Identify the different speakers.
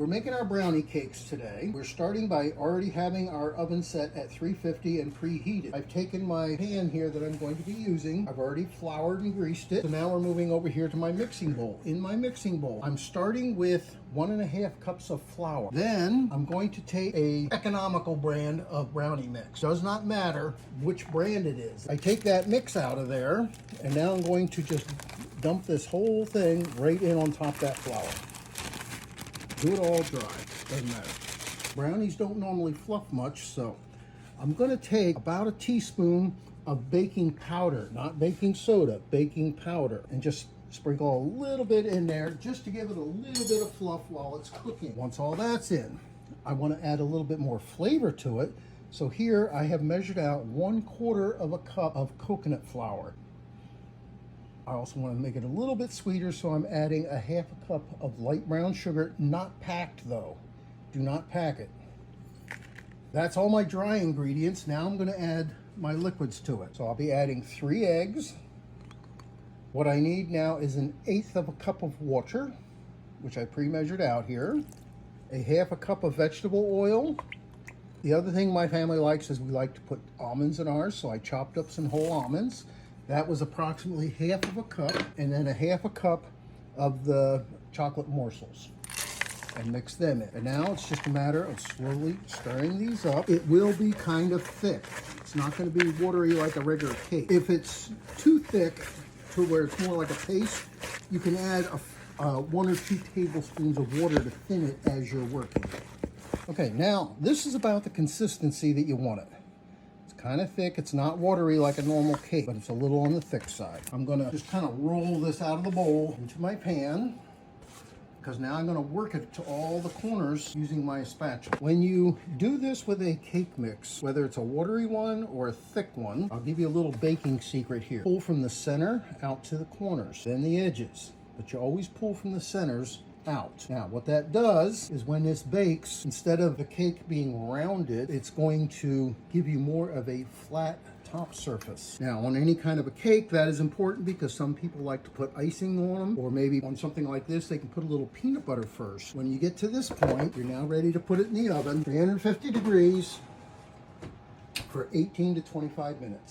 Speaker 1: We're making our brownie cakes today. We're starting by already having our oven set at 350 and preheated. I've taken my pan here that I'm going to be using. I've already floured and greased it. So now we're moving over here to my mixing bowl. In my mixing bowl, I'm starting with 1.5 cups of flour. Then I'm going to take a economical brand of brownie mix. Does not matter which brand it is. I take that mix out of there, and now I'm going to just dump this whole thing right in on top of that flour. Do it all dry, doesn't matter. Brownies don't normally fluff much, so I'm gonna take about a teaspoon of baking powder, not baking soda, baking powder, and just sprinkle a little bit in there just to give it a little bit of fluff while it's cooking. Once all that's in, I wanna add a little bit more flavor to it. So here I have measured out 1/4 of a cup of coconut flour. I also want to make it a little bit sweeter, so I'm adding a 1/2 cup of light brown sugar, not packed though. Do not pack it. That's all my dry ingredients. Now I'm going to add my liquids to it. So I'll be adding 3 eggs. What I need now is 1/8 cup of water, which I pre-measured out here. 1/2 cup of vegetable oil. The other thing my family likes is we like to put almonds in ours, so I chopped up some whole almonds. That was approximately 1/2 cup, and then 1/2 cup of the chocolate morsels, and mix them in. And now it's just a matter of slowly stirring these up. It will be kind of thick. It's not going to be watery like a regular cake. If it's too thick to where it's more like a paste, you can add 1 or 2 tablespoons of water to thin it as you're working. Okay, now this is about the consistency that you want it. Kind of thick. It's not watery like a normal cake, but it's a little on the thick side. I'm gonna just kind of roll this out of the bowl into my pan, because now I'm gonna work it to all the corners using my spatula. When you do this with a cake mix, whether it's a watery one or a thick one, I'll give you a little baking secret here. Pull from the center out to the corners, then the edges, but you always pull from the centers out. Now what that does is when this bakes, instead of the cake being rounded, it's going to give you more of a flat top surface. Now on any kind of a cake, that is important because some people like to put icing on them, or maybe on something like this they can put a little peanut butter first. When you get to this point, you're now ready to put it in the oven, 350 degrees for 18 to 25 minutes.